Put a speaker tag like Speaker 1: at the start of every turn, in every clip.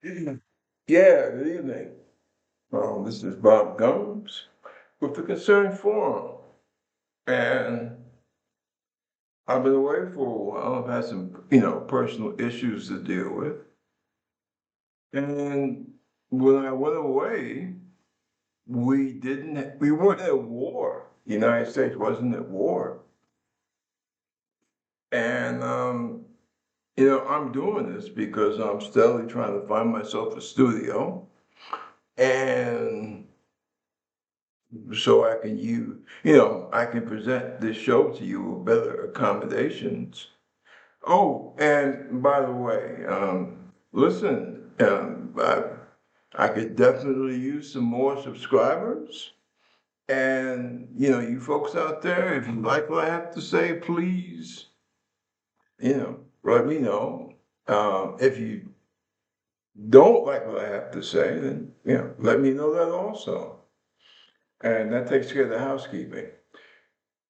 Speaker 1: Yeah, good evening. This is Bob Gomes with the Concern Forum. And I've been away for a while. I've had some, personal issues to deal with. And when I went away, we weren't at war. The United States wasn't at war. And, I'm doing this because I'm steadily trying to find myself a studio. And so I can I can present this show to you with better accommodations. Oh, and by the way, listen, I could definitely use some more subscribers. And, you folks out there, if you like what I have to say, please, let me know. If you don't like what I have to say, then, let me know that also. And that takes care of the housekeeping.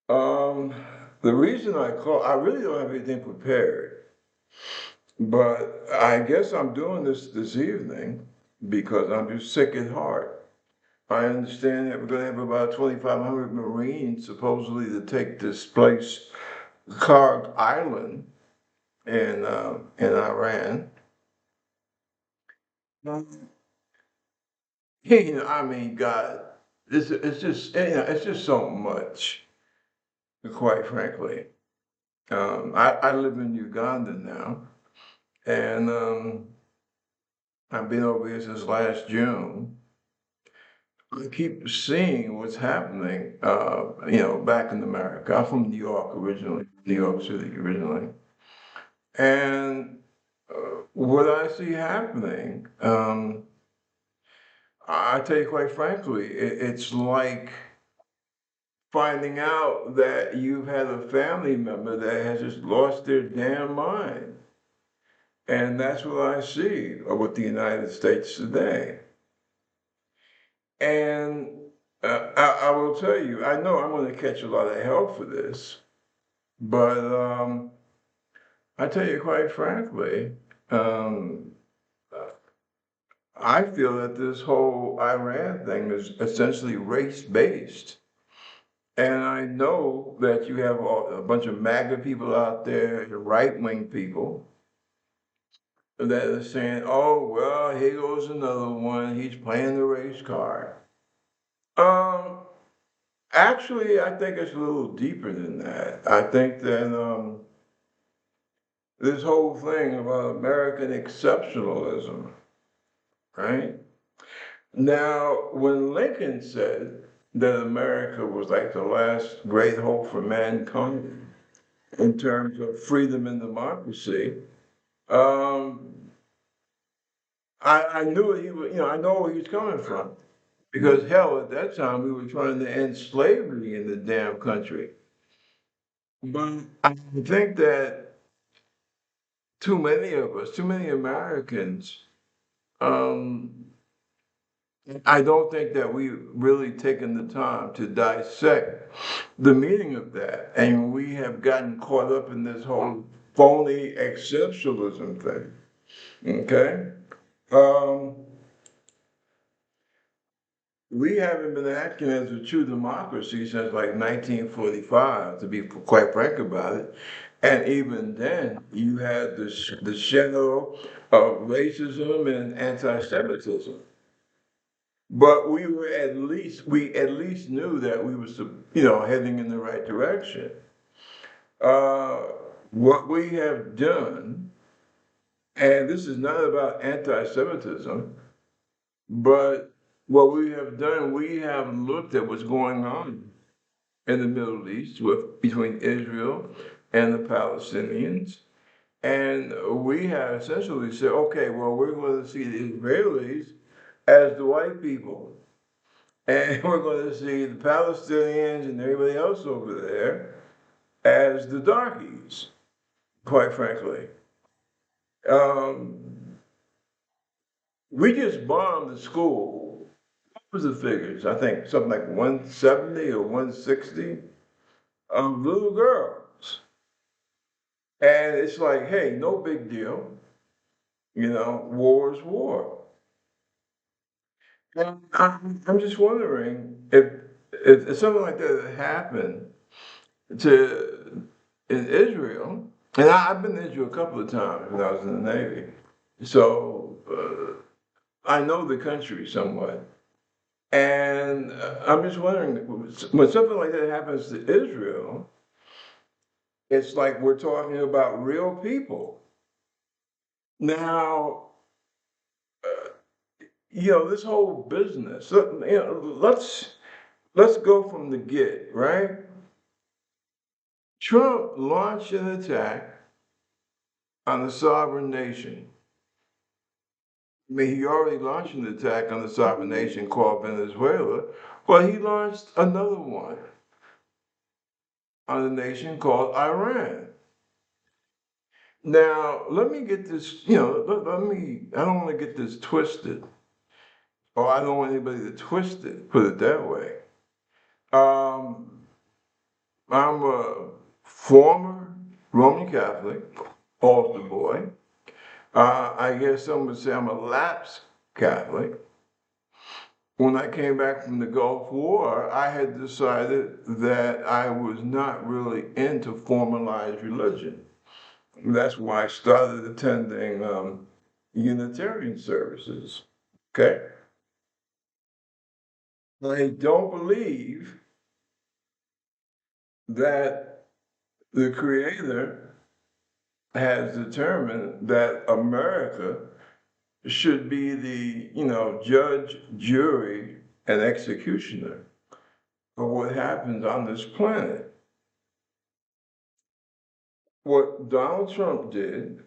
Speaker 1: Um, the reason I really don't have anything prepared, but I guess I'm doing this evening because I'm just sick at heart. I understand that we're going to have about 2,500 Marines supposedly to take this place, Karg Island in Iran. Um, I mean, God, it's just it's just so much, quite frankly. I live in Uganda now, and I've been over here since last June. I keep seeing what's happening, back in America. I'm from New York originally, New York City originally. And what I see happening, I tell you quite frankly, it's like finding out that you've had a family member that has just lost their damn mind. And that's what I see with the United States today. And I will tell you, I know I'm going to catch a lot of hell for this, but I tell you quite frankly, um, I feel that this whole Iran thing is essentially race-based. And I know that you have a bunch of MAGA people out there, right-wing people, that are saying, oh, well, here goes another one. He's playing the race card. Um, Actually, I think it's a little deeper than that. I think that this whole thing about American exceptionalism, right? Now, when Lincoln said that America was like the last great hope for mankind in terms of freedom and democracy, um, I knew he was, I know where he was coming from. Because hell, at that time, we were trying to end slavery in the damn country. But I think that too many of us, too many Americans, um, I don't think that we really taken the time to dissect the meaning of that. And we have gotten caught up in this whole phony exceptionalism thing. Okay? Um, we haven't been acting as a true democracy since like 1945, to be quite frank about it. And even then, you had the shadow of racism and anti-Semitism. But we at least knew that we were, heading in the right direction. Uh, what we have done, and this is not about anti-Semitism, but what we have done, we have looked at what's going on in the Middle East between Israel and the Palestinians. And we have essentially said, okay, well, we're going to see the Israelis as the white people. And we're going to see the Palestinians and everybody else over there as the darkies, quite frankly. Um, we just bombed the school. What was the figures? I think something like 170 or 160 of little girls. And it's like, hey, no big deal. War is war. And I'm just wondering if something like that had happened to in Israel, and I've been to Israel a couple of times when I was in the Navy, so I know the country somewhat. And I'm just wondering, when something like that happens to Israel, it's like we're talking about real people. Now, this whole business. Let's go from the get, right? Trump launched an attack on a sovereign nation. I mean, he already launched an attack on the sovereign nation called Venezuela. Well, he launched another one on a nation called Iran. Now, let me get this, I don't want to get this twisted, or I don't want anybody to twist it, put it that way. Um, I'm a former Roman Catholic, altar boy. I guess some would say I'm a lapsed Catholic. When I came back from the Gulf War, I had decided that I was not really into formalized religion. That's why I started attending Unitarian services. Okay? I don't believe that the Creator has determined that America should be the, judge, jury, and executioner of what happens on this planet. What Donald Trump did,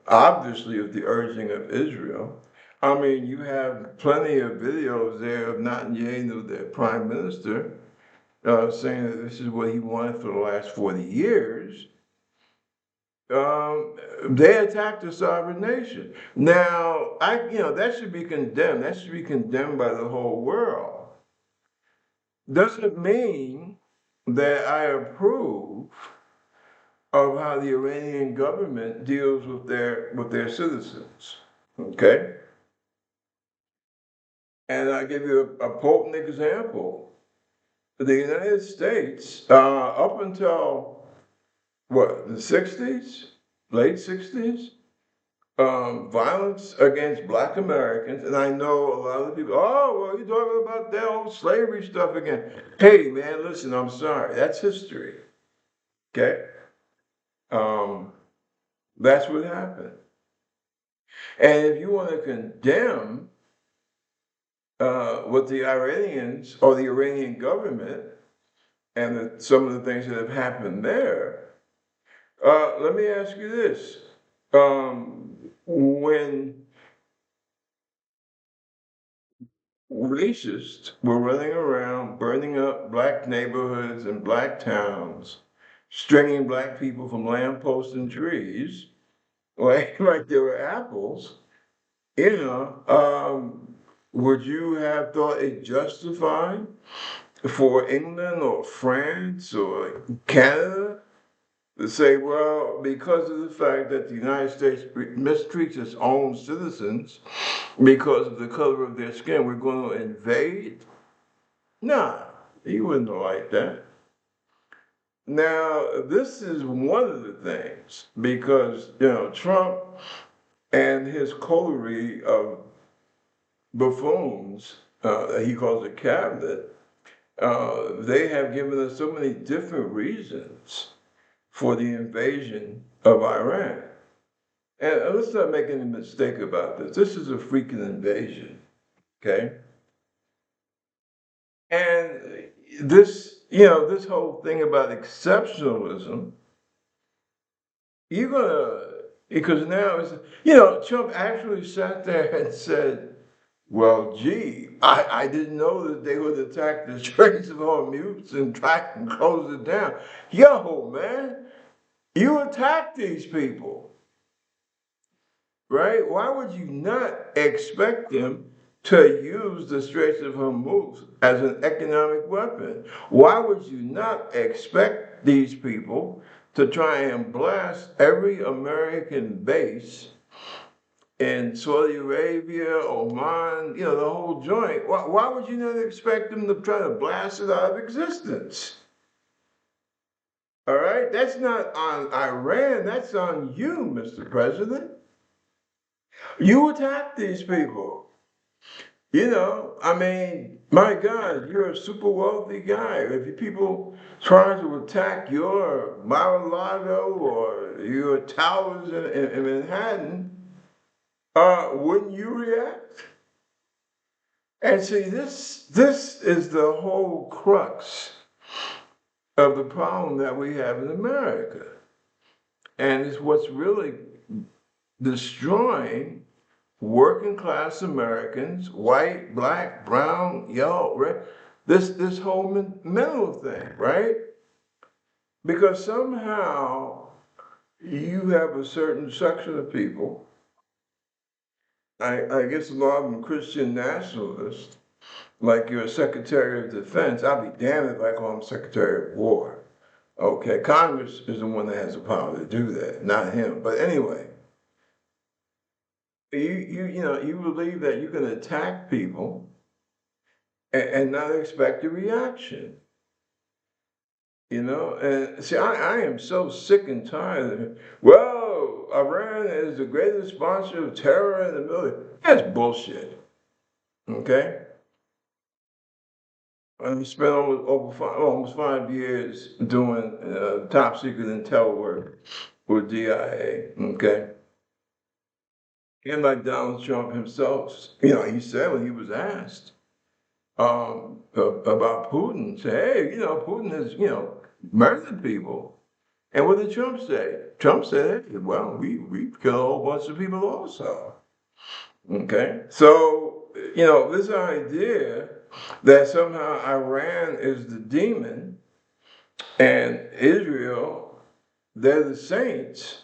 Speaker 1: obviously at the urging of Israel, I mean, you have plenty of videos there of Netanyahu, their prime minister, saying that this is what he wanted for the last 40 years. They attacked a sovereign nation. Now, that should be condemned. That should be condemned by the whole world. Doesn't mean that I approve of how the Iranian government deals with their citizens. Okay, and I give you a potent example. The United States, up until what the '60s, late '60s, violence against Black Americans, and I know a lot of people. Oh, well, you're talking about that old slavery stuff again. Hey, man, listen, I'm sorry, that's history. Okay, um, that's what happened. And if you want to condemn what the Iranians or the Iranian government and some of the things that have happened there, let me ask you this. When racists were running around burning up black neighborhoods and black towns, stringing black people from lampposts and trees, like they were apples, would you have thought it justified for England or France or Canada to say, well, because of the fact that the United States mistreats its own citizens because of the color of their skin, we're going to invade? Nah, he wouldn't like that. Now, this is one of the things because, Trump and his coterie of buffoons that he calls a cabinet, they have given us so many different reasons for the invasion of Iran. And let's not make any mistake about this. This is a freaking invasion, okay? And this whole thing about exceptionalism, you're gonna, because now it's, Trump actually sat there and said, well, gee, I didn't know that they would attack the Straits of Hormuz and try and close it down. Yo, man, you attacked these people, right? Why would you not expect them to use the Straits of Hormuz as an economic weapon? Why would you not expect these people to try and blast every American base in Saudi Arabia, Oman, the whole joint. Why would you not expect them to try to blast it out of existence? All right? That's not on Iran, that's on you, Mr. President. You attacked these people. I mean, my God, you're a super wealthy guy. If you people trying to attack your Mar-a-Lago or your towers in Manhattan, wouldn't you react? And see, this is the whole crux of the problem that we have in America. And it's what's really destroying working class Americans, white, black, brown, yellow, red, this whole mental thing, right? Because somehow you have a certain section of people, I guess a lot of them Christian nationalists, like your Secretary of Defense. I'll be damned if I call him Secretary of War. Okay, Congress is the one that has the power to do that, not him. But anyway, you believe that you can attack people and not expect a reaction. And see, I am so sick and tired of it. Well, Iran is the greatest sponsor of terror in the middle. That's bullshit. Okay? I spent almost 5 years doing top secret intel work with DIA. Okay? And like Donald Trump himself, he said when he was asked about Putin, say, hey, Putin has, murdered people. And what did Trump say? Trump said, hey, well, we killed a whole bunch of people also. Okay? So, this idea that somehow Iran is the demon and Israel, they're the saints,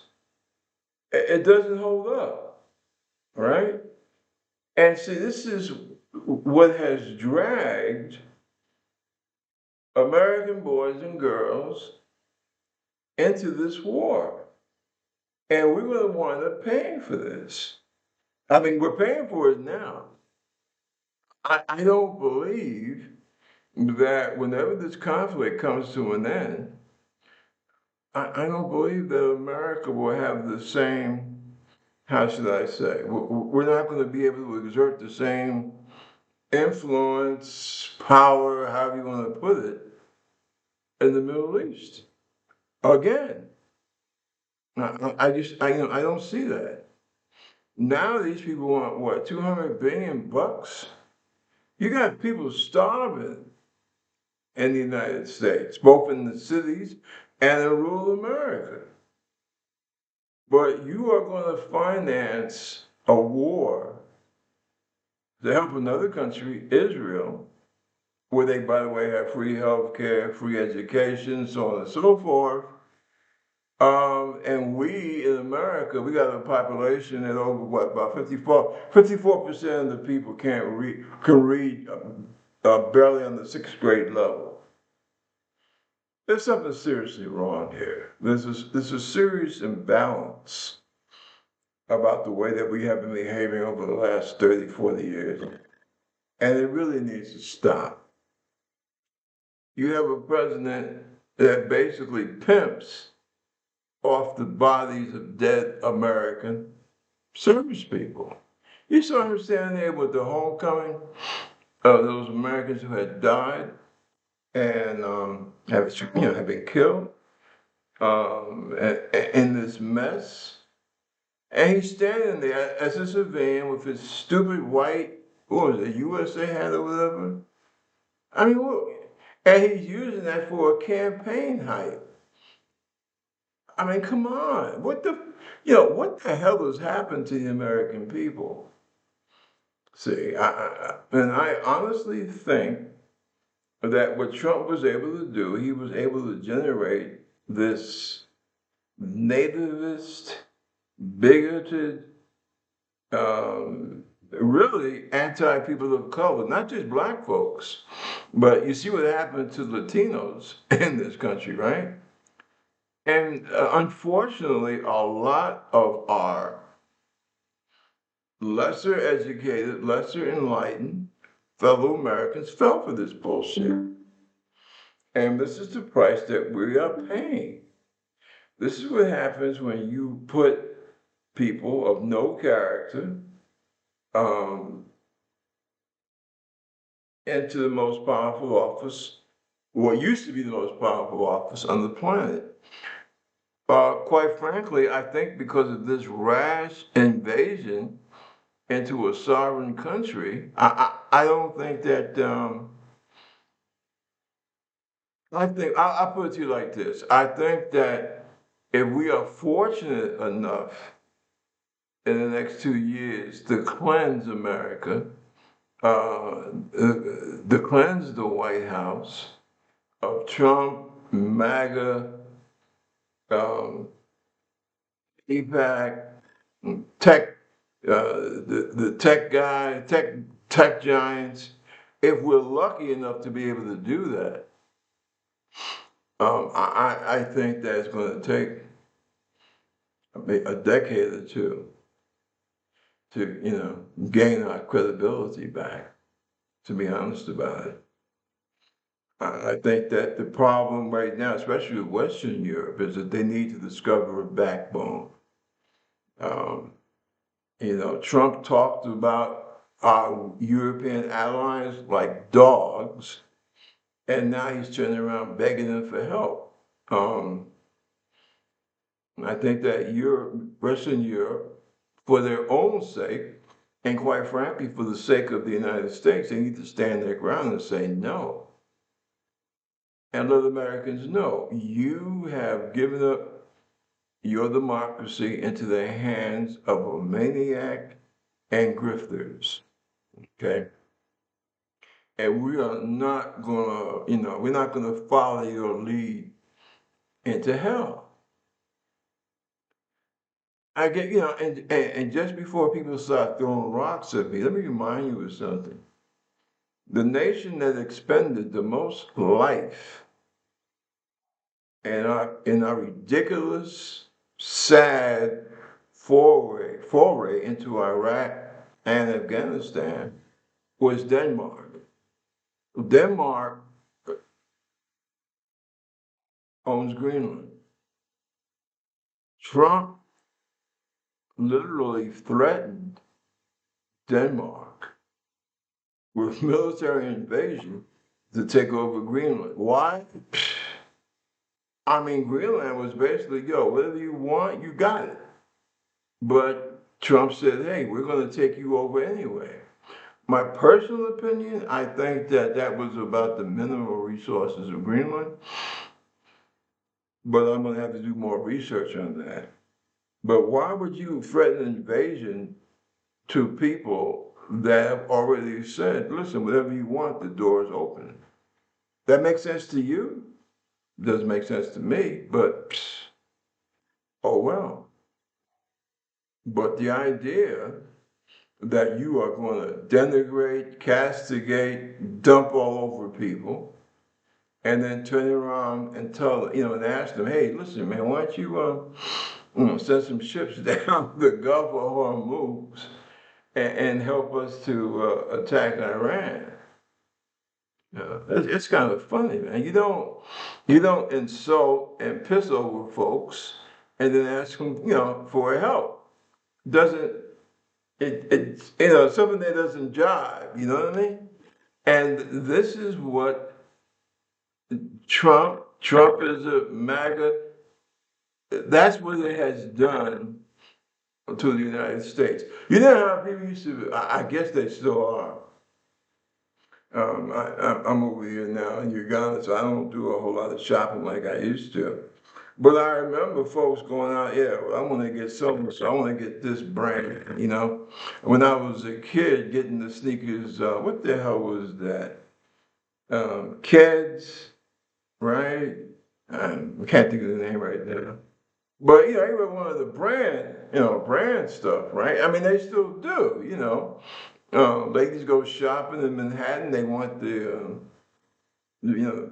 Speaker 1: it doesn't hold up, right? And see, this is what has dragged American boys and girls into this war. And we're going to wind up paying for this. I mean, we're paying for it now. I don't believe that whenever this conflict comes to an end, I don't believe that America will have the same, how should I say, we're not going to be able to exert the same influence, power, however you want to put it, in the Middle East. Again, I don't see that. Now these people want what, 200 billion bucks? You got people starving in the United States, both in the cities and in rural America. But you are going to finance a war to help another country, Israel, where they, by the way, have free health care, free education, so on and so forth. And we in America, we got a population that over what, about 54% of the people can read barely on the sixth grade level. There's something seriously wrong here. There's a serious imbalance about the way that we have been behaving over the last 30, 40 years. And it really needs to stop. You have a president that basically pimps off the bodies of dead American service people. You saw him standing there with the homecoming of those Americans who had died and have been killed in this mess. And he's standing there as a civilian with his stupid white, what was it, USA hat or whatever? I mean, and he's using that for a campaign hype. I mean, come on. What the hell has happened to the American people? See, and I honestly think that what Trump was able to do, he was able to generate this nativist, bigoted, really anti-people of color, not just black folks, but you see what happened to Latinos in this country, right? And unfortunately, a lot of our lesser educated, lesser enlightened fellow Americans fell for this bullshit. And this is the price that we are paying. This is what happens when you put people of no character um, into the most powerful office, what used to be the most powerful office on the planet. Quite frankly, I think because of this rash invasion into a sovereign country, I don't think that, I'll put it to you like this. I think that if we are fortunate enough in the next 2 years to cleanse America, to cleanse the White House of Trump, MAGA, um, APAC, tech, the tech guy, tech giants. If we're lucky enough to be able to do that, I think that it's going to take a decade or two to, gain our credibility back, to be honest about it. I think that the problem right now, especially with Western Europe, is that they need to discover a backbone. Um, Trump talked about our European allies like dogs, and now he's turning around begging them for help. I think that Western Europe, for their own sake, and quite frankly, for the sake of the United States, they need to stand their ground and say no. And let Americans know you have given up your democracy into the hands of a maniac and grifters. Okay. And we are not gonna, we're not gonna follow your lead into hell. I get, and just before people start throwing rocks at me, let me remind you of something. The nation that expended the most life in our ridiculous, sad foray into Iraq and Afghanistan was Denmark. Denmark owns Greenland. Trump literally threatened Denmark with military invasion to take over Greenland. Why? I mean, Greenland was basically, whatever you want, you got it. But Trump said, hey, we're going to take you over anyway. My personal opinion, I think that that was about the minimal resources of Greenland, but I'm going to have to do more research on that. But why would you threaten invasion to people that have already said, listen, whatever you want, the door is open? That makes sense to you? Doesn't make sense to me, but oh well. But the idea that you are going to denigrate, castigate, dump all over people, and then turn around and tell, and ask them, hey, listen, man, why don't you send some ships down the Gulf of Hormuz and help us to attack Iran? It's kind of funny, man. You don't insult and piss over folks and then ask them, for help. Doesn't it's something that doesn't jive, you know what I mean? And this is what Trump is a MAGA. That's what it has done to the United States. You know how people used to, I guess they still are. I'm over here now in Uganda, so I don't do a whole lot of shopping like I used to. But I remember folks going out, yeah, well, I want to get something, so I want to get this brand. When I was a kid, getting the sneakers, what the hell was that? Kids, right? I can't think of the name right now. But even one of the brand stuff, right? I mean, they still do. Ladies go shopping in Manhattan. They want the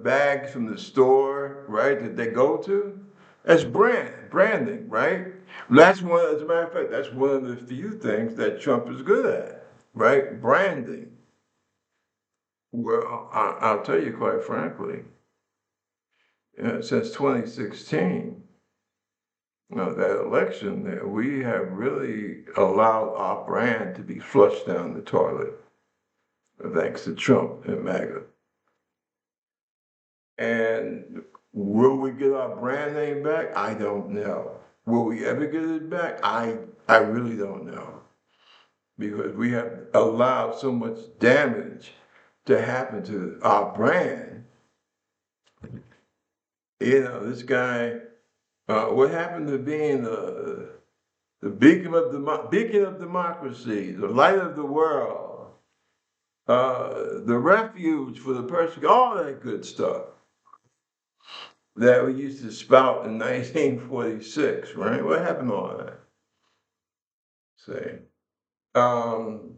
Speaker 1: bags from the store, right? That they go to. That's branding, right? That's one, as a matter of fact, that's one of the few things that Trump is good at, right? Branding. Well, I'll tell you quite frankly, since 2016, that election there, we have really allowed our brand to be flushed down the toilet, thanks to Trump and MAGA. And will we get our brand name back? I don't know. Will we ever get it back? I really don't know. Because we have allowed so much damage to happen to our brand. This guy, what happened to being the beacon of democracy, the light of the world, the refuge for the persecuted, all that good stuff that we used to spout in 1946, right? What happened to all that? Say, um,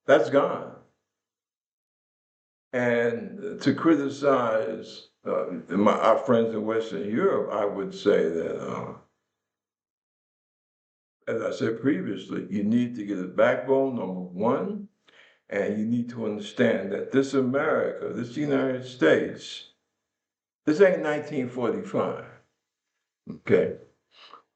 Speaker 1: that's gone. And to criticize our friends in Western Europe, I would say that, as I said previously, you need to get a backbone, number one, and you need to understand that this America, this United States, this ain't 1945, okay?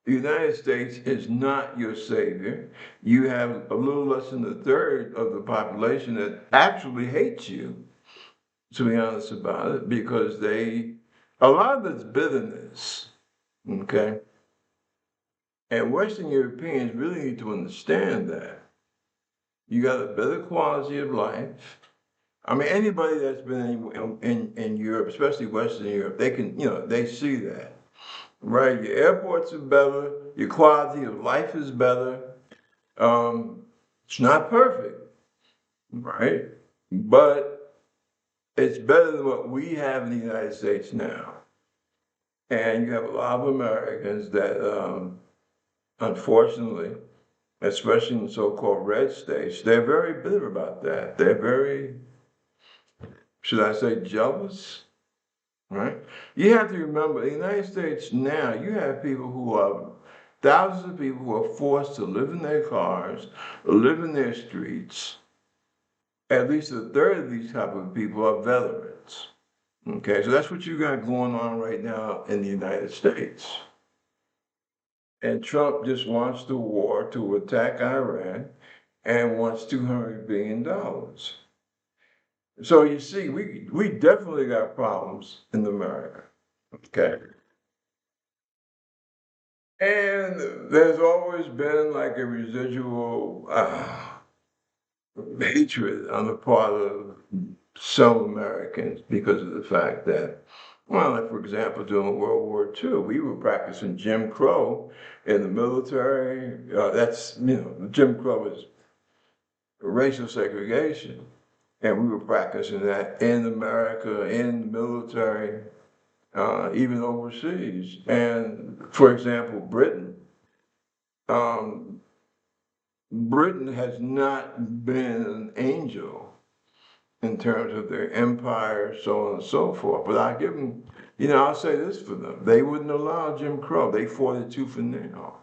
Speaker 1: The United States is not your savior. You have a little less than a third of the population that actually hates you, to be honest about it, because a lot of it's bitterness, okay? And Western Europeans really need to understand that. You got a better quality of life. I mean, anybody that's been in Europe, especially Western Europe, they can, they see that, right? Your airports are better, your quality of life is better. It's not perfect, right? But it's better than what we have in the United States now. And you have a lot of Americans that, unfortunately, especially in so-called red states, they're very bitter about that. They're very, should I say, jealous, right? You have to remember, in the United States now, you have people who are, thousands of people who are forced to live in their cars, live in their streets. At least a third of these type of people are veterans. Okay, so that's what you got going on right now in the United States. And Trump just wants the war to attack Iran and wants $200 billion. So you see, we definitely got problems in America. Okay. And there's always been like a residual hatred on the part of some Americans because of the fact that, well, like for example, during World War II, we were practicing Jim Crow in the military. Jim Crow is racial segregation. And we were practicing that in America, in the military, even overseas. And for example, um, Britain has not been an angel in terms of their empire, so on and so forth. But I give them, I'll say this for them. They wouldn't allow Jim Crow. They fought it tooth and nail.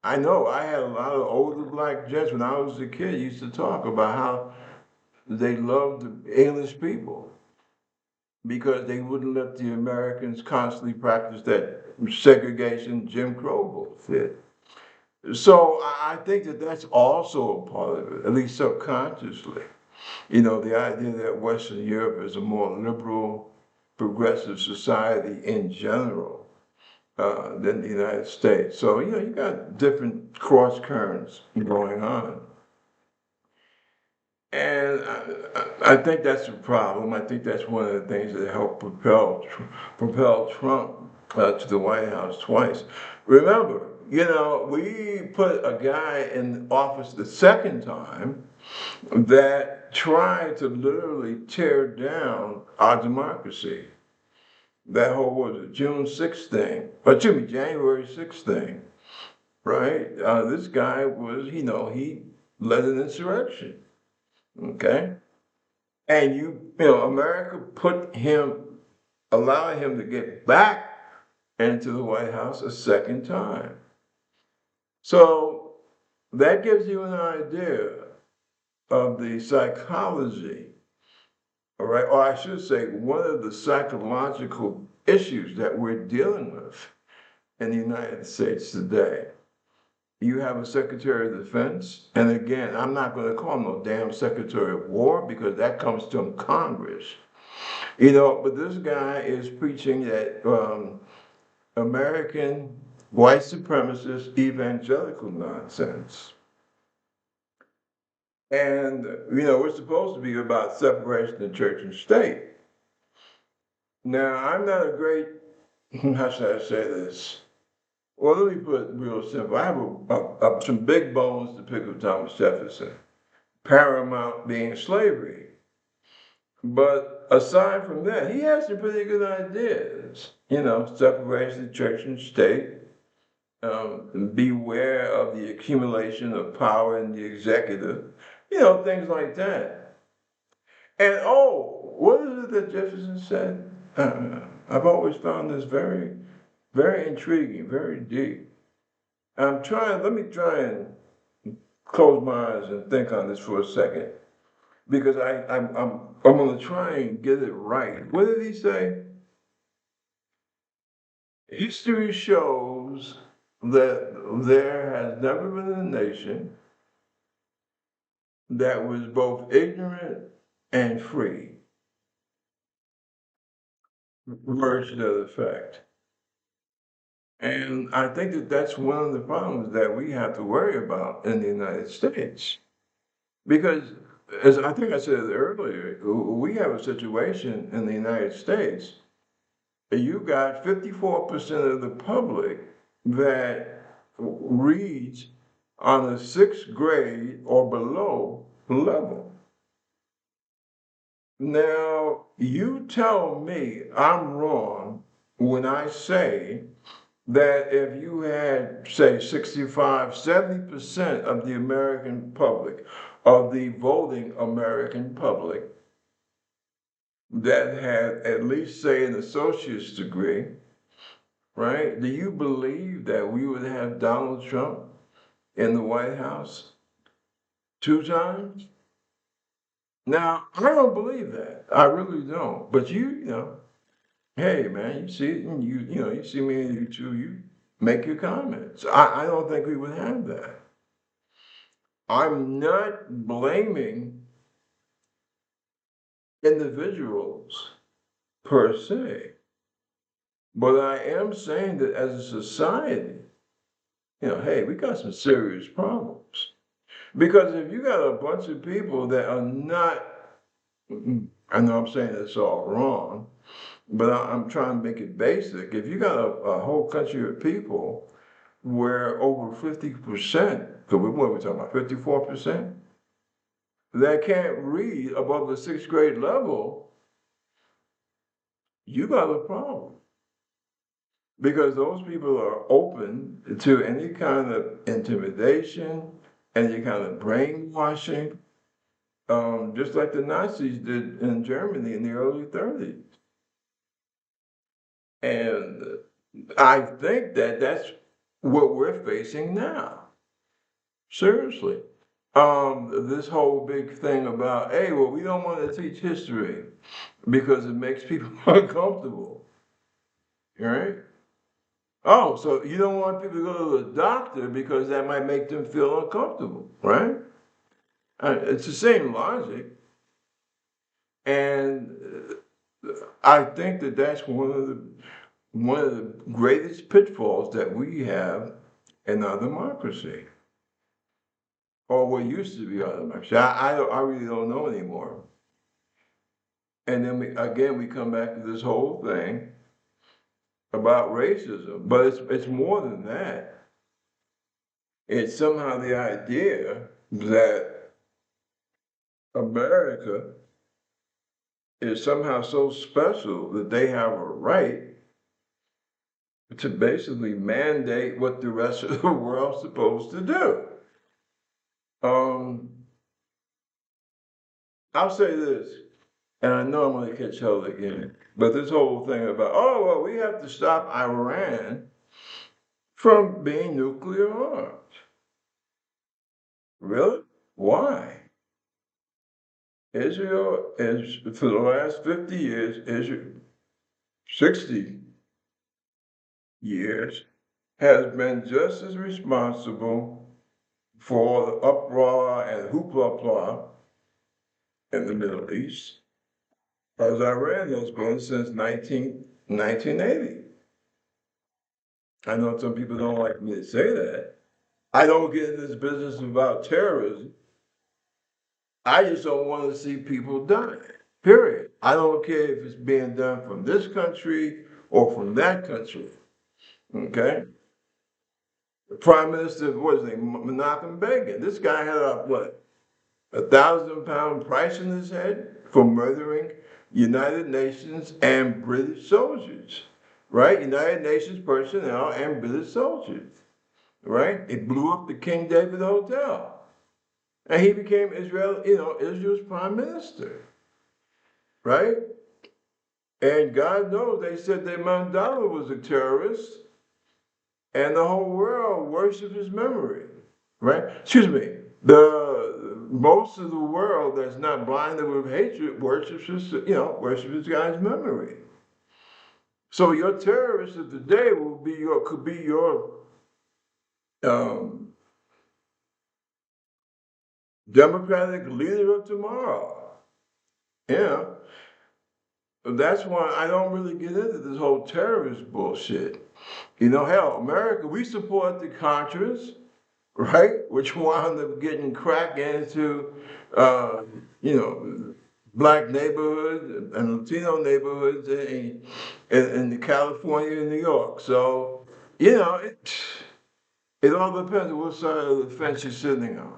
Speaker 1: I know I had a lot of older black gents when I was a kid used to talk about how they loved the English people because they wouldn't let the Americans constantly practice that segregation Jim Crow bullshit. So I think that that's also a part of it, at least subconsciously. The idea that Western Europe is a more liberal, progressive society in general than the United States. So, you got different cross currents going on. And I think that's a problem. I think that's one of the things that helped propel Trump to the White House twice. Remember, we put a guy in office the second time that tried to literally tear down our democracy. That whole, what was it, June 6th thing, or excuse me, January 6th thing, right? This guy was, he led an insurrection, okay? And America allowing him to get back into the White House a second time. So that gives you an idea of the psychology, all right, or I should say, one of the psychological issues that we're dealing with in the United States today. You have a Secretary of Defense, and again, I'm not going to call him no damn Secretary of War because that comes from Congress. But this guy is preaching that American white supremacist evangelical nonsense. And, we're supposed to be about separation of church and state. Now, I'm not a great, how should I say this? Well, let me put it real simple. I have some big bones to pick with Thomas Jefferson, paramount being slavery. But aside from that, he has some pretty good ideas. Separation of church and state, beware of the accumulation of power in the executive, things like that. And what is it that Jefferson said? I've always found this very, very intriguing, very deep. Let me try and close my eyes and think on this for a second, because I'm going to try and get it right. What did he say? History shows that there has never been a nation that was both ignorant and free. Words to that effect. And I think that that's one of the problems that we have to worry about in the United States. Because, as I think I said earlier, we have a situation in the United States. You got 54% of the public that reads on a sixth grade or below level. Now, you tell me I'm wrong when I say that if you had, say, 65, 70% of the American public, of the voting American public, that had at least, say, an associate's degree, right? Do you believe that we would have Donald Trump in the White House 2 times? Now, I don't believe that. I really don't. But hey, man, you see it, and you see me and you too, you make your comments. I don't think we would have that. I'm not blaming individuals per se, but I am saying that as a society, hey, we got some serious problems. Because if you got a bunch of people that are not, I know I'm saying it's all wrong, but I'm trying to make it basic. If you got a whole country of people where over 50%, so what are we talking about, 54%, that can't read above the sixth grade level, you got a problem. Because those people are open to any kind of intimidation, any kind of brainwashing, just like the Nazis did in Germany in the early 30s. And I think that that's what we're facing now. Seriously. This whole big thing about, hey, well, we don't want to teach history because it makes people uncomfortable, right? Oh, so you don't want people to go to the doctor because that might make them feel uncomfortable, right? It's the same logic. And I think that that's one of the greatest pitfalls that we have in our democracy, or what used to be our democracy. I really don't know anymore. And then we come back to this whole thing about racism, but it's more than that. It's somehow the idea that America is somehow so special that they have a right to basically mandate what the rest of the world's supposed to do. Um, I'll say this, and I know I'm going to catch hell again, but this whole thing about, oh, well, we have to stop Iran from being nuclear armed. Really? Why? Israel is, for the last 50 years, Israel, 60 years, has been just as responsible for the uproar and hoopla in the Middle East as Iran has been since 1980. I know some people don't like me to say that. I don't get in this business about terrorism. I just don't want to see people die. Period. I don't care if it's being done from this country or from that country. Okay? The Prime Minister, what is his name? Menachem Begin. This guy had a what? £1,000 price in his head for murdering United Nations and British soldiers. Right? United Nations personnel and British soldiers. Right? It blew up the King David Hotel. And he became Israel's prime minister. Right? And God knows they said that Mandela was a terrorist, and the whole world worshipped his memory. Right? Excuse me. The most of the world that's not blinded with hatred worships this guy's memory. So your terrorist of today could be your um, democratic leader of tomorrow. Yeah. That's why I don't really get into this whole terrorist bullshit. Hell, America, we support the Contras, right? Which wound up getting crack into, uh, you know, black neighborhoods and Latino neighborhoods in California and New York. So, it all depends on what side of the fence you're sitting on.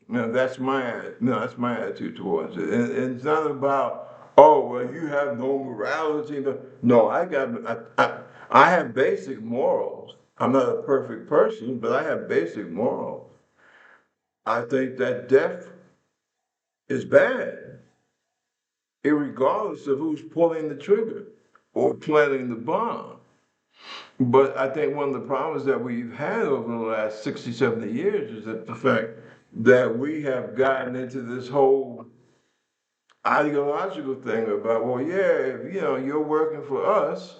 Speaker 1: That's my attitude towards it. And it's not about, oh, well, you have no morality. No, I have basic morals. I'm not a perfect person, but I have basic morals. I think that death is bad, irregardless of who's pulling the trigger or planting the bomb. But I think one of the problems that we've had over the last 60, 70 years is that the fact that we have gotten into this whole ideological thing about, well, yeah, if, you're working for us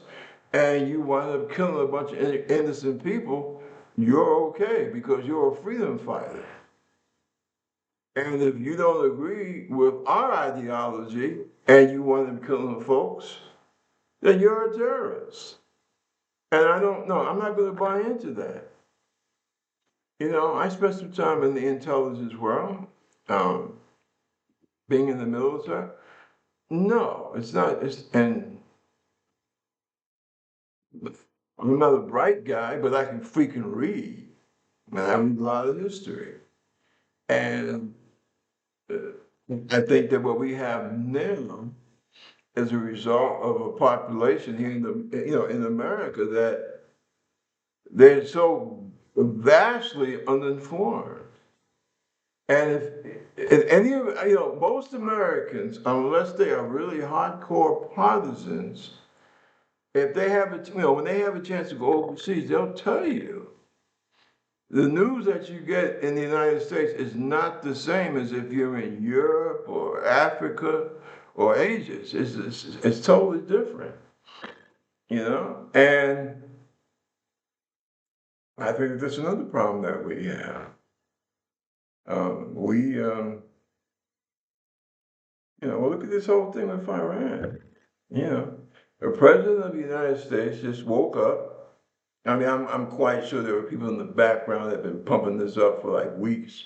Speaker 1: and you wind up killing a bunch of innocent people, you're okay because you're a freedom fighter. And if you don't agree with our ideology and you want them killing folks, then you're a terrorist. And I don't know, I'm not going to buy into that. I spent some time in the intelligence world, um, being in the military. No, it's not. And I'm not a bright guy, but I can freaking read. And I read a lot of history. And uh, I think that what we have now is a result of a population here in America that they're so vastly uninformed. And if any of most Americans, unless they are really hardcore partisans, if they have when they have a chance to go overseas, they'll tell you the news that you get in the United States is not the same as if you're in Europe or Africa or Asia. It's totally different, And I think that's another problem that we have. Well, look at this whole thing with Iran. You know, the president of the United States just woke up. I mean, I'm quite sure there were people in the background that have been pumping this up for like weeks,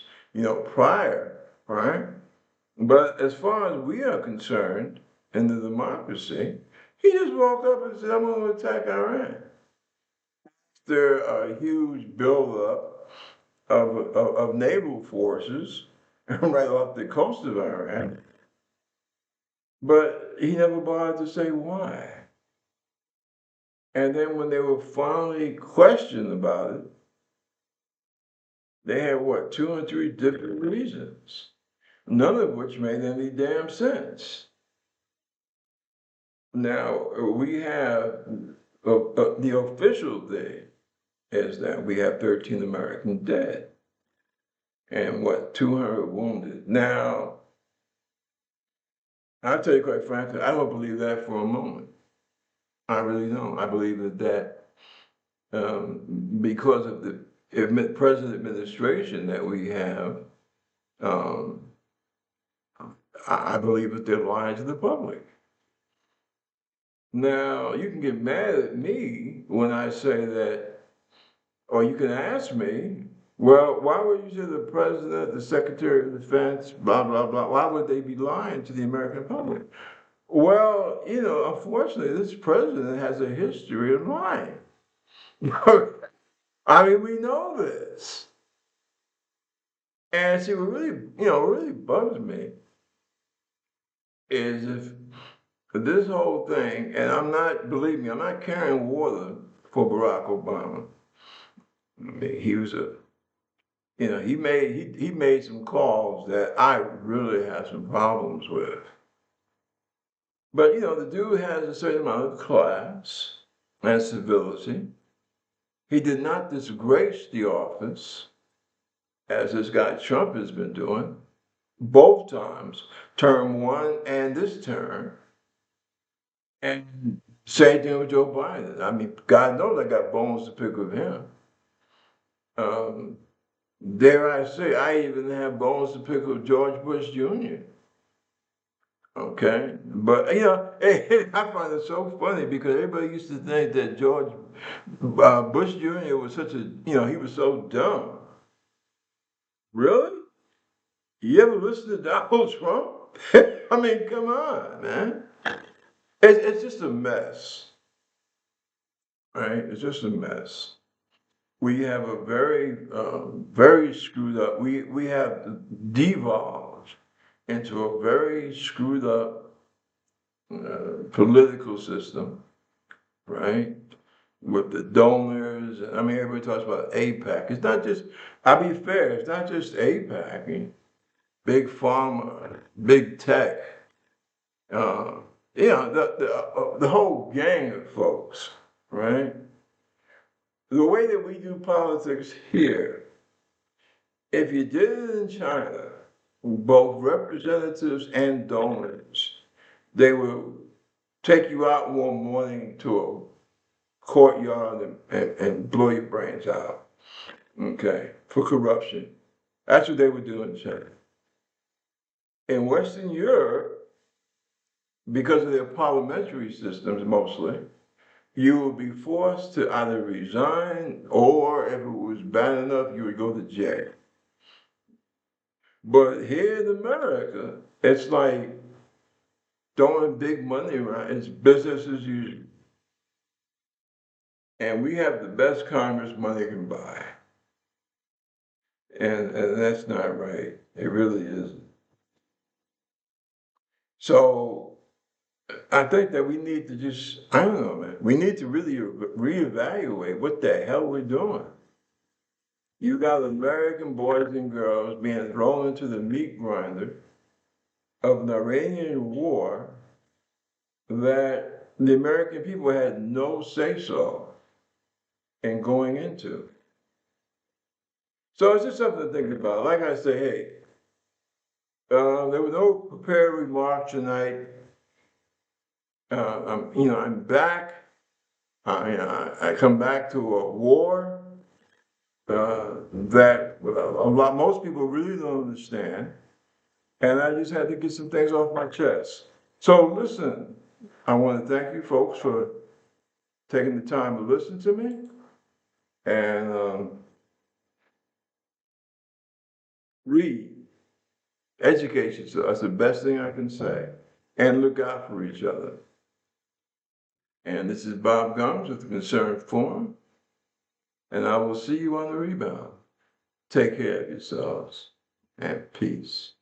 Speaker 1: prior, right? But as far as we are concerned in the democracy, he just woke up and said, I'm going to attack Iran. There are a huge buildup of naval forces right off the coast of Iran. But he never bothered to say why. And then when they were finally questioned about it, they had what, two or three different reasons, none of which made any damn sense. Now, we have the official thing is that we have 13 Americans dead. and what, 200 wounded. Now, I'll tell you quite frankly, I don't believe that for a moment. I really don't. I believe that because of the present administration that we have, um, I believe that they're lying to the public. Now, you can get mad at me when I say that, or you can ask me, well, why would you say the president, the secretary of defense, blah, blah, blah, why would they be lying to the American public? Well, unfortunately, this president has a history of lying. I mean, we know this. And see, what really bugs me is if this whole thing, and believe me, I'm not carrying water for Barack Obama. I mean, he made some calls that I really have some problems with. But the dude has a certain amount of class and civility. He did not disgrace the office as this guy Trump has been doing both times, term one and this term. And same thing with Joe Biden. I mean, God knows I got bones to pick with him. Um, dare I say, I even have bones to pick with George Bush Jr. Okay, but I find it so funny because everybody used to think that George Bush Jr. was he was so dumb. Really? You ever listen to Donald Trump? I mean, come on, man. It's just a mess, right? It's just a mess. We have a very screwed up. We have devolved into a very screwed up political system, right? With the donors, I mean, everybody talks about APAC. It's not just. I'll be fair. It's not just APAC. Big pharma, big tech. Uh, the whole gang of folks, right? The way that we do politics here, if you did it in China, both representatives and donors, they will take you out one morning to a courtyard and blow your brains out, okay, for corruption. That's what they would do in China. In Western Europe, because of their parliamentary systems mostly, you would be forced to either resign or if it was bad enough, you would go to jail. But here in America, it's like throwing big money around. It's business as usual. And we have the best Congress money can buy. And that's not right. It really isn't. So I think that we need to I don't know, man. We need to really reevaluate what the hell we're doing. You got American boys and girls being thrown into the meat grinder of an Iranian war that the American people had no say so in going into. So it's just something to think about. Like I say, hey, there were no prepared remarks tonight. I'm back. I come back to a war that most people really don't understand, and I just had to get some things off my chest. So listen, I want to thank you folks for taking the time to listen to me, and read, educate yourself. That's the best thing I can say, and look out for each other. And this is Bob Gums with the Concerned Forum, and I will see you on the rebound. Take care of yourselves, and peace.